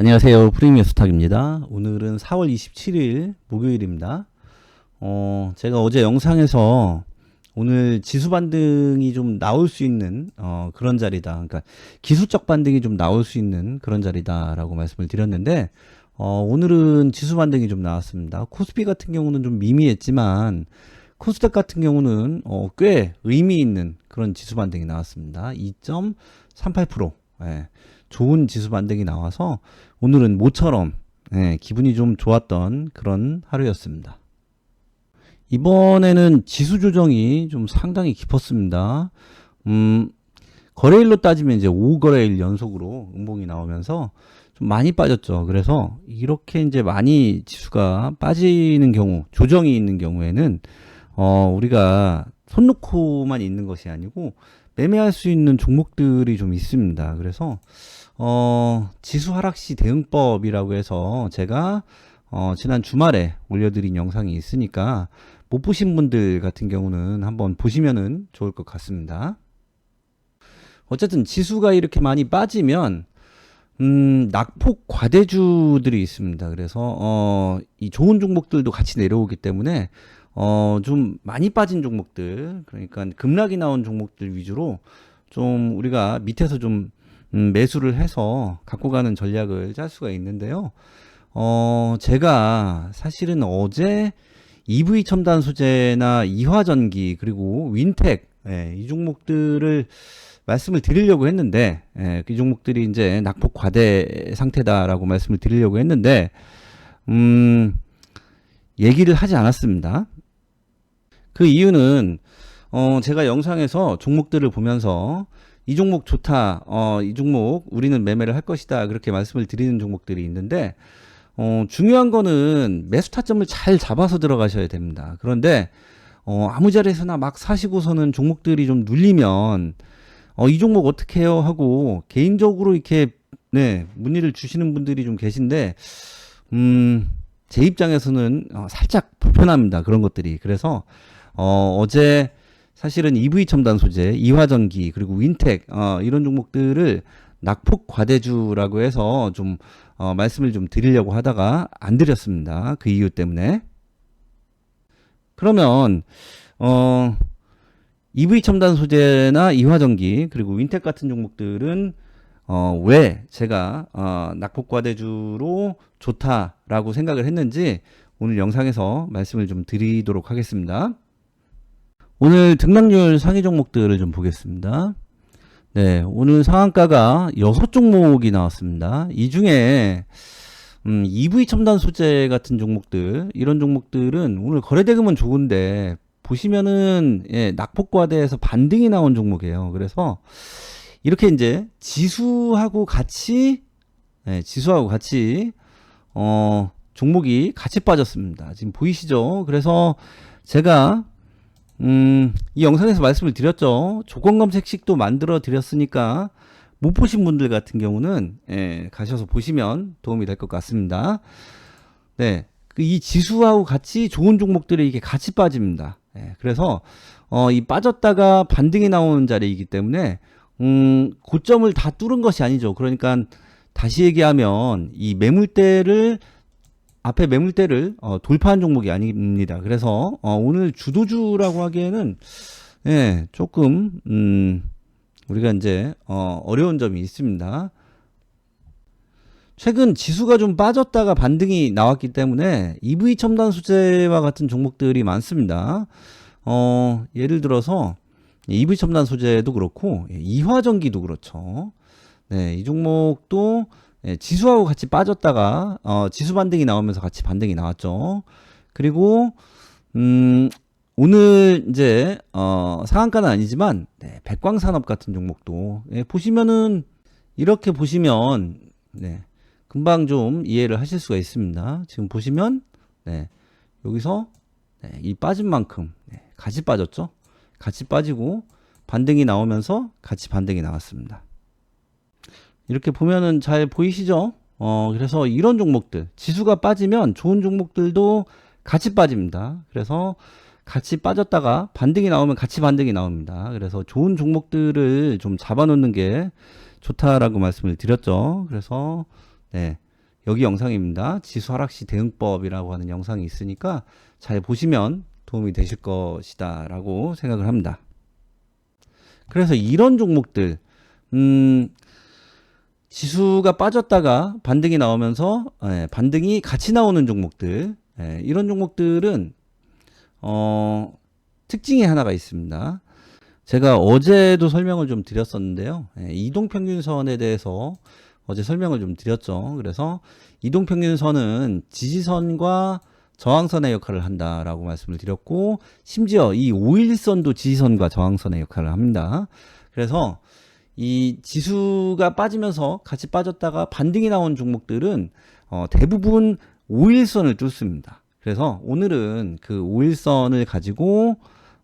안녕하세요. 프리미어 스탁입니다. 오늘은 4월 27일 목요일입니다. 제가 어제 영상에서 오늘 지수 반등이 좀 나올 수 있는 그런 자리다. 그러니까 기술적 반등이 좀 나올 수 있는 그런 자리다라고 말씀을 드렸는데 오늘은 지수 반등이 좀 나왔습니다. 코스피 같은 경우는 좀 미미했지만 코스닥 같은 경우는 꽤 의미 있는 그런 지수 반등이 나왔습니다. 2.38%. 예, 좋은 지수 반등이 나와서 오늘은 모처럼 기분이 좀 좋았던 그런 하루였습니다. 이번에는 지수 조정이 좀 상당히 깊었습니다. 거래일로 따지면 이제 5거래일 연속으로 음봉이 나오면서 좀 많이 빠졌죠. 그래서 이렇게 이제 많이 지수가 빠지는 경우, 조정이 있는 경우에는 우리가 손 놓고만 있는 것이 아니고 매매할 수 있는 종목들이 좀 있습니다. 그래서 지수 하락시 대응법이라고 해서 제가 지난 주말에 올려드린 영상이 있으니까 못 보신 분들 같은 경우는 한번 보시면은 좋을 것 같습니다. 어쨌든 지수가 이렇게 많이 빠지면 낙폭 과대주들이 있습니다. 그래서 이 좋은 종목들도 같이 내려오기 때문에 좀 많이 빠진 종목들, 그러니까 급락이 나온 종목들 위주로 좀 우리가 밑에서 좀 매수를 해서 갖고 가는 전략을 짤 수가 있는데요. 제가 사실은 어제 EV 첨단 소재나 이화전기 그리고 윈텍, 이 종목들을 말씀을 드리려고 했는데, 그 종목들이 이제 낙폭 과대 상태다라고 말씀을 드리려고 했는데, 얘기를 하지 않았습니다. 그 이유는, 제가 영상에서 종목들을 보면서 이 종목 좋다, 이 종목 우리는 매매를 할 것이다, 그렇게 말씀을 드리는 종목들이 있는데, 중요한 거는 매수 타점을 잘 잡아서 들어가셔야 됩니다. 그런데, 아무 자리에서나 막 사시고서는 종목들이 좀 눌리면, 이 종목 어떻게 해요? 하고, 개인적으로 이렇게, 문의를 주시는 분들이 좀 계신데, 제 입장에서는 살짝 불편합니다. 그런 것들이. 그래서, 어제 사실은 EV 첨단 소재, 이화전기, 그리고 윈텍, 이런 종목들을 낙폭 과대주라고 해서 좀, 말씀을 좀 드리려고 하다가 안 드렸습니다. 그 이유 때문에. 그러면, EV 첨단 소재나 이화전기, 그리고 윈텍 같은 종목들은, 왜 제가, 낙폭 과대주로 좋다라고 생각을 했는지 오늘 영상에서 말씀을 좀 드리도록 하겠습니다. 오늘 등락률 상위 종목들을 좀 보겠습니다. 네, 오늘 상한가가 6종목이 나왔습니다. 이 중에 EV 첨단 소재 같은 종목들, 이런 종목들은 오늘 거래대금은 좋은데 보시면은 낙폭과대에서 반등이 나온 종목이에요. 그래서 이렇게 이제 지수하고 같이 종목이 같이 빠졌습니다. 지금 보이시죠? 그래서 제가 이 영상에서 말씀을 드렸죠. 조건 검색식도 만들어 드렸으니까 못 보신 분들 같은 경우는 가셔서 보시면 도움이 될 것 같습니다. 네, 이 지수하고 같이 좋은 종목들이 이게 같이 빠집니다. 그래서 이 빠졌다가 반등이 나오는 자리이기 때문에 고점을 다 뚫은 것이 아니죠. 그러니까 다시 얘기하면 이 앞에 매물대를 돌파한 종목이 아닙니다. 그래서 오늘 주도주라고 하기에는 조금 우리가 이제 어려운 점이 있습니다. 최근 지수가 좀 빠졌다가 반등이 나왔기 때문에 EV 첨단 소재와 같은 종목들이 많습니다. 예를 들어서 EV 첨단 소재도 그렇고 이화전기도 그렇죠. 네, 이 종목도 지수하고 같이 빠졌다가 지수 반등이 나오면서 같이 반등이 나왔죠. 그리고 오늘 이제 상한가는 아니지만 백광산업 같은 종목도 보시면은 이렇게 보시면 금방 좀 이해를 하실 수가 있습니다. 지금 보시면 여기서 이 빠진 만큼 같이 빠졌죠. 같이 빠지고 반등이 나오면서 같이 반등이 나왔습니다. 이렇게 보면은 잘 보이시죠? 그래서 이런 종목들, 지수가 빠지면 좋은 종목들도 같이 빠집니다. 그래서 같이 빠졌다가 반등이 나오면 같이 반등이 나옵니다. 그래서 좋은 종목들을 좀 잡아놓는 게 좋다라고 말씀을 드렸죠. 그래서 여기 영상입니다. 지수 하락시 대응법이라고 하는 영상이 있으니까 잘 보시면 도움이 되실 것이다 라고 생각을 합니다. 그래서 이런 종목들 지수가 빠졌다가 반등이 나오면서 반등이 같이 나오는 종목들, 이런 종목들은 특징이 하나가 있습니다. 제가 어제도 설명을 좀 드렸었는데요. 이동평균선에 대해서 어제 설명을 좀 드렸죠. 그래서 이동평균선은 지지선과 저항선의 역할을 한다라고 말씀을 드렸고, 심지어 이 5일선도 지지선과 저항선의 역할을 합니다. 그래서 이 지수가 빠지면서 같이 빠졌다가 반등이 나온 종목들은 대부분 5일선을 뚫습니다. 그래서 오늘은 그 5일선을 가지고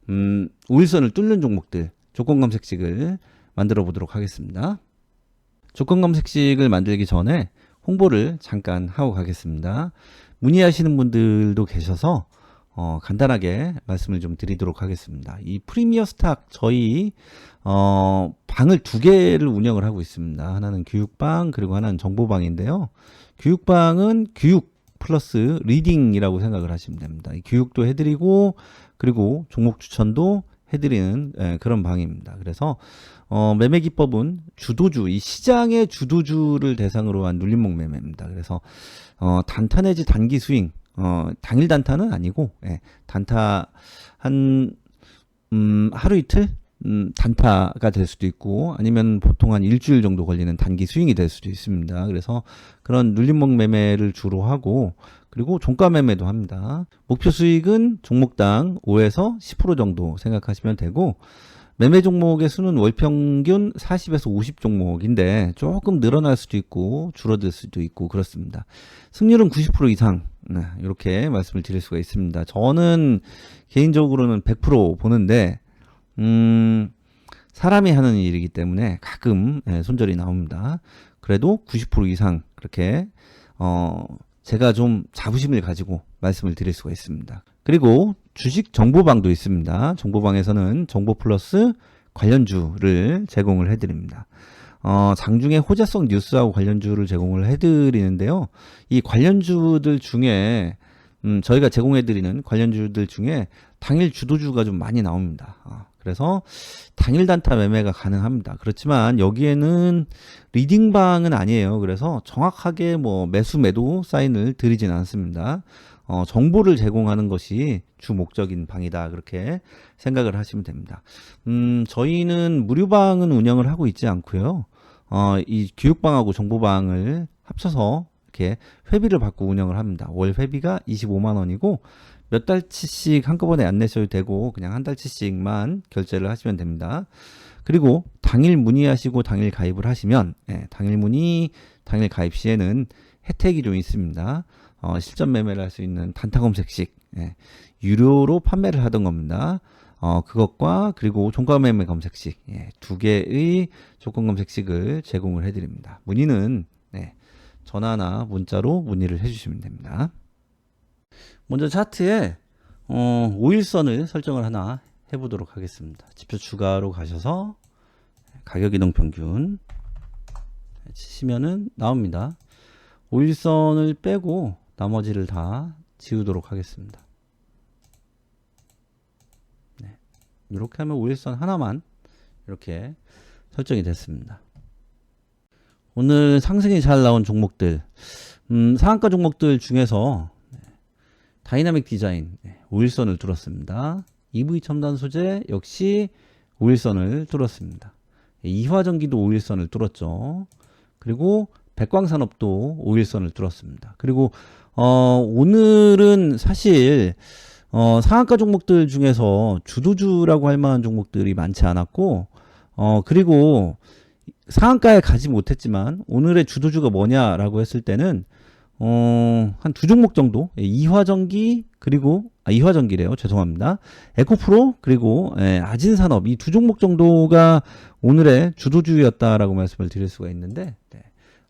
5일선을 뚫는 종목들 조건 검색식을 만들어 보도록 하겠습니다. 조건 검색식을 만들기 전에 홍보를 잠깐 하고 가겠습니다. 문의하시는 분들도 계셔서 간단하게 말씀을 좀 드리도록 하겠습니다. 이 프리미어 스탁 저희 방을 두 개를 운영을 하고 있습니다. 하나는 교육방, 그리고 하나는 정보방인데요. 교육방은 교육 플러스 리딩이라고 생각을 하시면 됩니다. 이 교육도 해드리고, 그리고 종목 추천도 해드리는 그런 방입니다. 그래서 매매 기법은 주도주, 이 시장의 주도주를 대상으로 한 눌림목 매매입니다. 그래서 단타 내지 단기 스윙, 당일 단타는 아니고, 단타 한 하루 이틀 단타가 될 수도 있고, 아니면 보통 한 일주일 정도 걸리는 단기 스윙이 될 수도 있습니다. 그래서 그런 눌림목 매매를 주로 하고, 그리고 종가 매매도 합니다. 목표 수익은 종목당 5에서 10% 정도 생각하시면 되고, 매매 종목의 수는 월평균 40에서 50 종목인데 조금 늘어날 수도 있고 줄어들 수도 있고 그렇습니다. 승률은 90% 이상, 이렇게 말씀을 드릴 수가 있습니다. 저는 개인적으로는 100% 보는데 사람이 하는 일이기 때문에 가끔 손절이 나옵니다. 그래도 90% 이상 그렇게 제가 좀 자부심을 가지고 말씀을 드릴 수가 있습니다. 그리고 주식 정보방도 있습니다. 정보방에서는 정보 플러스 관련주를 제공을 해드립니다. 장중에 호재성 뉴스하고 관련주를 제공을 해드리는데요. 이 관련주들 중에 저희가 제공해드리는 관련주들 중에 당일 주도주가 좀 많이 나옵니다. 그래서 당일 단타 매매가 가능합니다. 그렇지만 여기에는 리딩방은 아니에요. 그래서 정확하게 뭐 매수 매도 사인을 드리진 않습니다. 정보를 제공하는 것이 주 목적인 방이다, 그렇게 생각을 하시면 됩니다. 저희는 무료방은 운영을 하고 있지 않고요. 이 교육방하고 정보방을 합쳐서 이렇게 회비를 받고 운영을 합니다. 월 회비가 25만 원이고 몇 달치씩 한꺼번에 안 내셔도 되고 그냥 한 달치씩만 결제를 하시면 됩니다. 그리고 당일 문의하시고 당일 가입을 하시면 당일 문의, 당일 가입 시에는 혜택이 좀 있습니다. 실전 매매를 할 수 있는 단타 검색식, 유료로 판매를 하던 겁니다. 그것과 그리고 종가 매매 검색식, 두 개의 조건 검색식을 제공을 해드립니다. 문의는 전화나 문자로 문의를 해주시면 됩니다. 먼저 차트에 5일선을 설정을 하나 해보도록 하겠습니다. 지표 추가로 가셔서 가격 이동 평균 치시면은 나옵니다. 5일선을 빼고 나머지를 다 지우도록 하겠습니다. 이렇게 하면 5일선 하나만 이렇게 설정이 됐습니다. 오늘 상승이 잘 나온 종목들, 상한가 종목들 중에서 다이나믹 디자인 5일선을 뚫었습니다. EV 첨단 소재 역시 5일선을 뚫었습니다. 이화전기도 5일선을 뚫었죠. 그리고 백광산업도 5일선을 뚫었습니다. 그리고 오늘은 사실 상한가 종목들 중에서 주도주라고 할 만한 종목들이 많지 않았고, 그리고 상한가에 가지 못했지만 오늘의 주도주가 뭐냐라고 했을 때는 한 두 종목 정도, 이화전기, 그리고 이화전기래요. 죄송합니다. 에코프로, 그리고 아진산업, 이 두 종목 정도가 오늘의 주도주였다라고 말씀을 드릴 수가 있는데,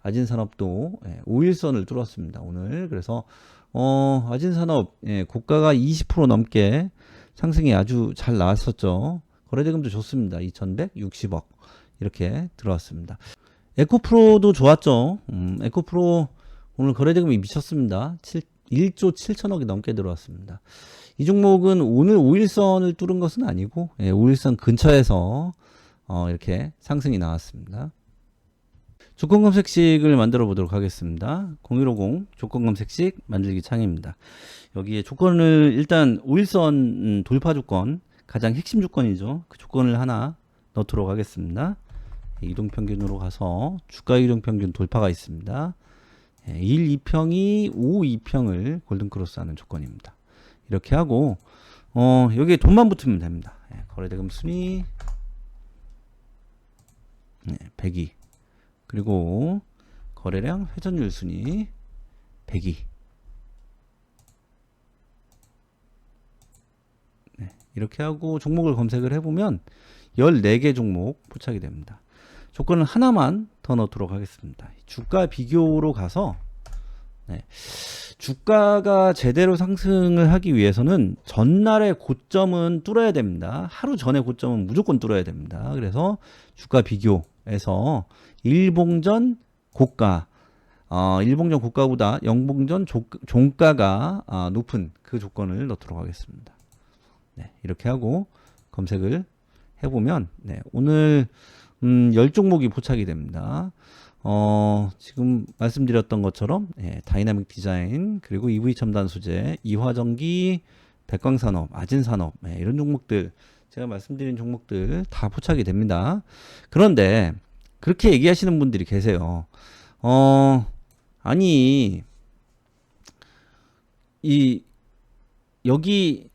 아진산업도 5일선을 뚫었습니다. 오늘. 그래서 아진산업 고가가 20% 넘게 상승이 아주 잘 나왔었죠. 거래대금도 좋습니다. 2160억 이렇게 들어왔습니다. 에코프로도 좋았죠. 에코프로 오늘 거래대금이 미쳤습니다. 1조 7천억이 넘게 들어왔습니다. 이 종목은 오늘 5일선을 뚫은 것은 아니고 5일선 근처에서 이렇게 상승이 나왔습니다. 조건 검색식을 만들어 보도록 하겠습니다. 0150 조건 검색식 만들기 창입니다. 여기에 조건을 일단 5일선 돌파 조건, 가장 핵심 조건이죠. 그 조건을 하나 넣도록 하겠습니다. 이동평균으로 가서 주가 이동평균 돌파가 있습니다. 1, 2평이 5, 2평을 골든크로스 하는 조건입니다. 이렇게 하고 여기에 돈만 붙으면 됩니다. 거래대금 순위 102, 그리고 거래량 회전율 순위 102. 이렇게 하고 종목을 검색을 해보면 14개 종목 포착이 됩니다. 조건을 하나만 더 넣도록 하겠습니다. 주가 비교로 가서 주가가 제대로 상승을 하기 위해서는 전날의 고점은 뚫어야 됩니다. 하루 전의 고점은 무조건 뚫어야 됩니다. 그래서 주가 비교에서 일봉전 고가, 일봉전 고가보다 영봉전 종가가 높은 그 조건을 넣도록 하겠습니다. 이렇게 하고 검색을 해보면 오늘 10종목이 포착이 됩니다. 지금 말씀드렸던 것처럼 다이나믹 디자인, 그리고 EV 첨단 소재, 이화전기, 백광산업, 아진산업, 이런 종목들, 제가 말씀드린 종목들 다 포착이 됩니다. 그런데 그렇게 얘기하시는 분들이 계세요. 아니 여기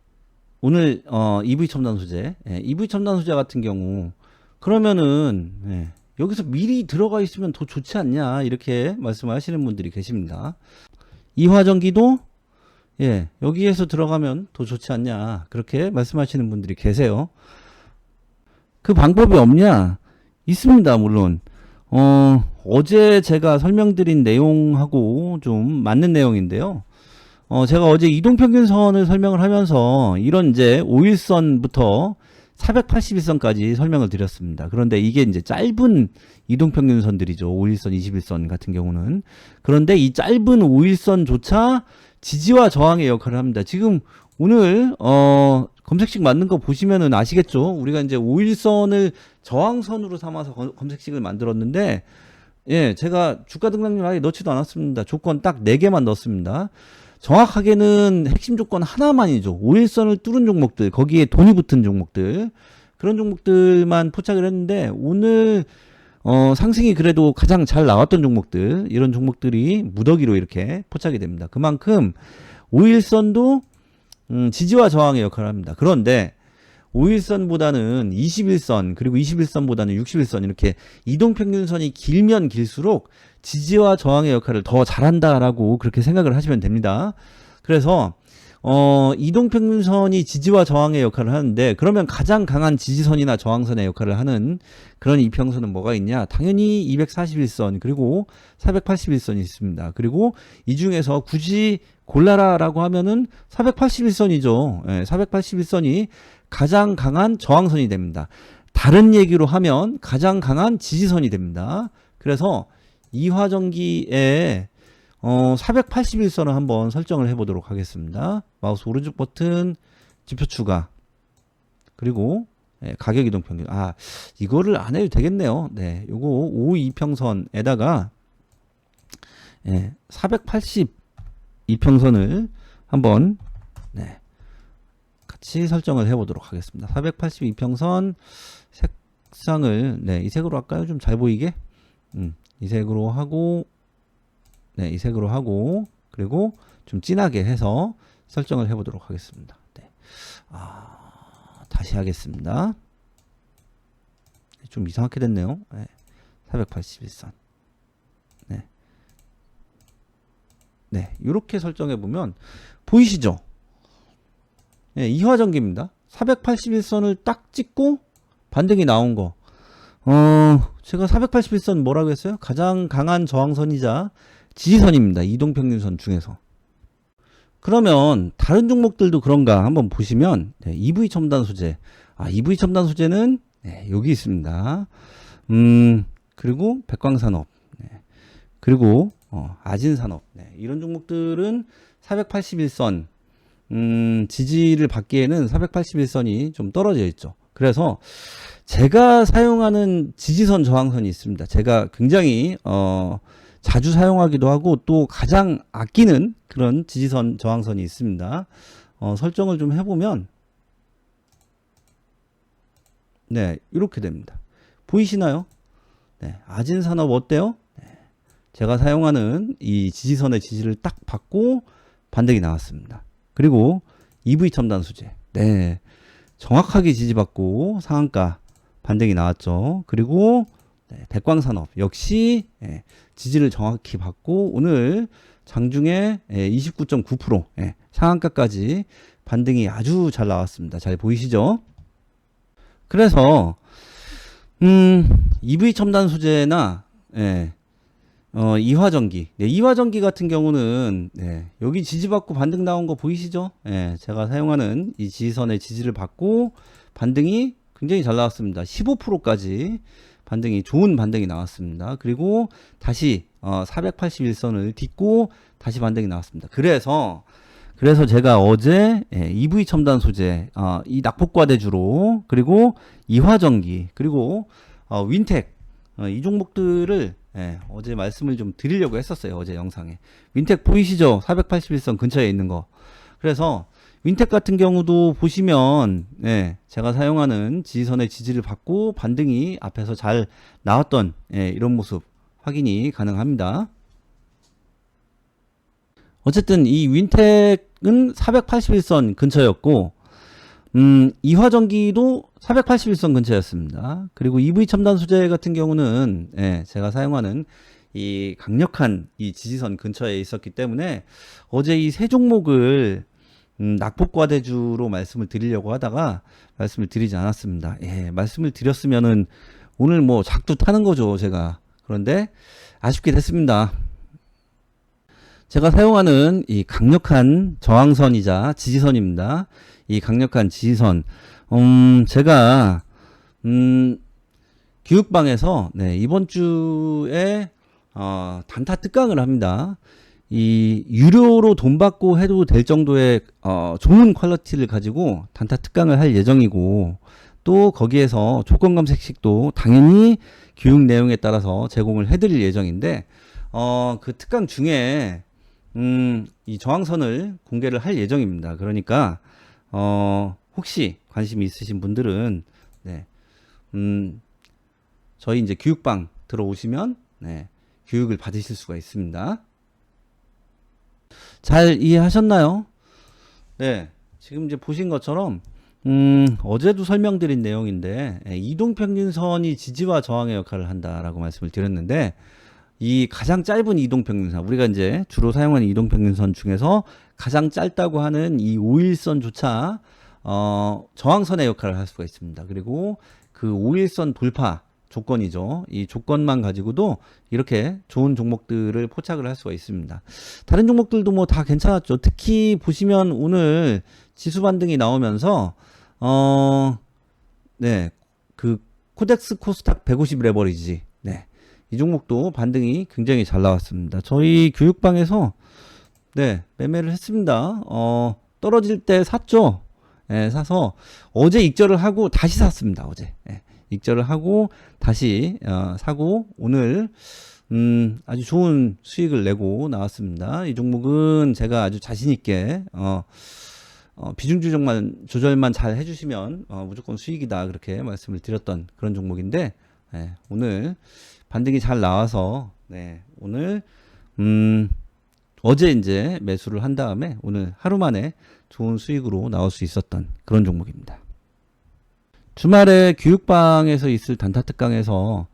오늘 EV 첨단 소재, EV 첨단 소재 같은 경우 그러면은 여기서 미리 들어가 있으면 더 좋지 않냐, 이렇게 말씀하시는 분들이 계십니다. 이화전기도 여기에서 들어가면 더 좋지 않냐, 그렇게 말씀하시는 분들이 계세요. 그 방법이 없냐? 있습니다. 물론 어제 제가 설명드린 내용하고 좀 맞는 내용인데요. 제가 어제 이동평균선을 설명을 하면서 이런 이제 5일선부터 481선까지 설명을 드렸습니다. 그런데 이게 이제 짧은 이동평균선들이죠. 5일선, 21선 같은 경우는. 그런데 이 짧은 5일선조차 지지와 저항의 역할을 합니다. 지금 오늘 검색식 만든 거 보시면은 아시겠죠? 우리가 이제 5일선을 저항선으로 삼아서 검색식을 만들었는데 제가 주가 등락률 아예 넣지도 않았습니다. 조건 딱 4개만 넣었습니다. 정확하게는 핵심 조건 하나만이죠. 5일선을 뚫은 종목들, 거기에 돈이 붙은 종목들, 그런 종목들만 포착을 했는데 오늘 상승이 그래도 가장 잘 나왔던 종목들, 이런 종목들이 무더기로 이렇게 포착이 됩니다. 그만큼 5일선도 지지와 저항의 역할을 합니다. 그런데 5일선보다는 21선, 그리고 21선보다는 61선, 이렇게 이동평균선이 길면 길수록 지지와 저항의 역할을 더 잘한다라고 그렇게 생각을 하시면 됩니다. 그래서 이동평균선이 지지와 저항의 역할을 하는데, 그러면 가장 강한 지지선이나 저항선의 역할을 하는 그런 이평선은 뭐가 있냐? 당연히 241선, 그리고 481선이 있습니다. 그리고 이 중에서 굳이 골라라라고 하면은 481선이죠. 481선이 가장 강한 저항선이 됩니다. 다른 얘기로 하면 가장 강한 지지선이 됩니다. 그래서 이화전기에 481선을 한번 설정을 해보도록 하겠습니다. 마우스 오른쪽 버튼, 지표 추가, 그리고 가격 이동 평균. 이거를 안 해도 되겠네요. 요거 5이평선에다가 482평선을 한번 같이 설정을 해보도록 하겠습니다. 482평선 색상을 이 색으로 할까요? 좀 잘 보이게. 이 색으로 하고, 이 색으로 하고, 그리고 좀 진하게 해서 설정을 해보도록 하겠습니다. 다시 하겠습니다. 좀 이상하게 됐네요. 481선. 이렇게 설정해 보면 보이시죠? 이화전기입니다. 481선을 딱 찍고 반등이 나온 거. 제가 481선 뭐라고 했어요? 가장 강한 저항선이자 지지선입니다. 이동평균선 중에서. 그러면 다른 종목들도 그런가 한번 보시면 EV 첨단 소재. EV 첨단 소재는 여기 있습니다. 그리고 백광산업. 그리고 아진산업. 네, 이런 종목들은 481선 지지를 받기에는 481선이 좀 떨어져 있죠. 그래서 제가 사용하는 지지선 저항선이 있습니다. 제가 굉장히 자주 사용하기도 하고 또 가장 아끼는 그런 지지선 저항선이 있습니다. 설정을 좀 해보면 네, 이렇게 됩니다. 보이시나요? 네, 아진산업 어때요? 네, 제가 사용하는 이 지지선의 지지를 딱 받고 반등이 나왔습니다. 그리고 EV 첨단 수제, 네, 정확하게 지지받고 상한가 반등이 나왔죠. 그리고 네, 백광산업 역시 지지를 정확히 받고 오늘 장중에 29.9% 상한가까지 반등이 아주 잘 나왔습니다. 잘 보이시죠? 그래서 EV 첨단 소재나 이화전기, 네, 이화전기 같은 경우는 여기 지지받고 반등 나온 거 보이시죠? 제가 사용하는 이 지지선의 지지를 받고 반등이 굉장히 잘 나왔습니다. 15%까지 반등이 좋은 반등이 나왔습니다. 그리고 다시 481선을 딛고 다시 반등이 나왔습니다. 그래서 제가 어제 EV 첨단 소재, 이 낙폭과대주로 그리고 이화전기 그리고 윈텍 이 종목들을 어제 말씀을 좀 드리려고 했었어요. 어제 영상에 윈텍 보이시죠? 481선 근처에 있는 거. 그래서 윈텍 같은 경우도 보시면 제가 사용하는 지지선의 지지를 받고 반등이 앞에서 잘 나왔던 이런 모습 확인이 가능합니다. 어쨌든 이 윈텍은 481선 근처였고 이화전기도 481선 근처였습니다. 그리고 EV 첨단 소재 같은 경우는 제가 사용하는 이 강력한 이 지지선 근처에 있었기 때문에 어제 이 세 종목을 낙폭과대주로 말씀을 드리려고 하다가 말씀을 드리지 않았습니다. 말씀을 드렸으면은 오늘 뭐 작두 타는 거죠, 제가. 그런데 아쉽게 됐습니다. 제가 사용하는 이 강력한 저항선이자 지지선입니다. 이 강력한 지지선, 제가 교육방에서 이번 주에 단타 특강을 합니다. 이 유료로 돈 받고 해도 될 정도의 좋은 퀄리티를 가지고 단타 특강을 할 예정이고 또 거기에서 조건 검색식도 당연히 교육 내용에 따라서 제공을 해드릴 예정인데 그 특강 중에 이 저항선을 공개를 할 예정입니다. 그러니까 혹시 관심이 있으신 분들은 저희 이제 교육방 들어오시면 교육을 받으실 수가 있습니다. 잘 이해하셨나요? 네, 지금 이제 보신 것처럼 어제도 설명드린 내용인데 이동평균선이 지지와 저항의 역할을 한다라고 말씀을 드렸는데 이 가장 짧은 이동평균선, 우리가 이제 주로 사용하는 이동평균선 중에서 가장 짧다고 하는 이 5일선조차 저항선의 역할을 할 수가 있습니다. 그리고 그 5일선 돌파 조건이죠. 이 조건만 가지고도 이렇게 좋은 종목들을 포착을 할 수가 있습니다. 다른 종목들도 뭐 다 괜찮았죠. 특히 보시면 오늘 지수 반등이 나오면서 그 코덱스 코스닥 150 레버리지, 이 종목도 반등이 굉장히 잘 나왔습니다. 저희 교육방에서 매매를 했습니다. 떨어질 때 샀죠. 사서 어제 익절을 하고 다시 샀습니다. 어제 익절을 하고 다시 사고 오늘 아주 좋은 수익을 내고 나왔습니다. 이 종목은 제가 아주 자신 있게 비중 조절만 잘 해주시면 무조건 수익이다 그렇게 말씀을 드렸던 그런 종목인데 오늘 반등이 잘 나와서 오늘 어제 이제 매수를 한 다음에 오늘 하루 만에 좋은 수익으로 나올 수 있었던 그런 종목입니다. 주말에 교육방에서 있을 단타 특강에서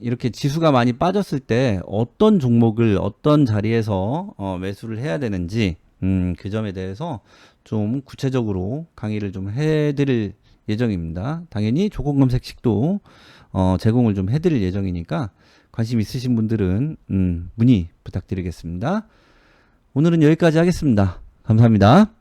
이렇게 지수가 많이 빠졌을 때 어떤 종목을 어떤 자리에서 매수를 해야 되는지 그 점에 대해서 좀 구체적으로 강의를 좀 해드릴 예정입니다. 당연히 조건 검색식도 제공을 좀 해드릴 예정이니까 관심 있으신 분들은 문의 부탁드리겠습니다. 오늘은 여기까지 하겠습니다. 감사합니다.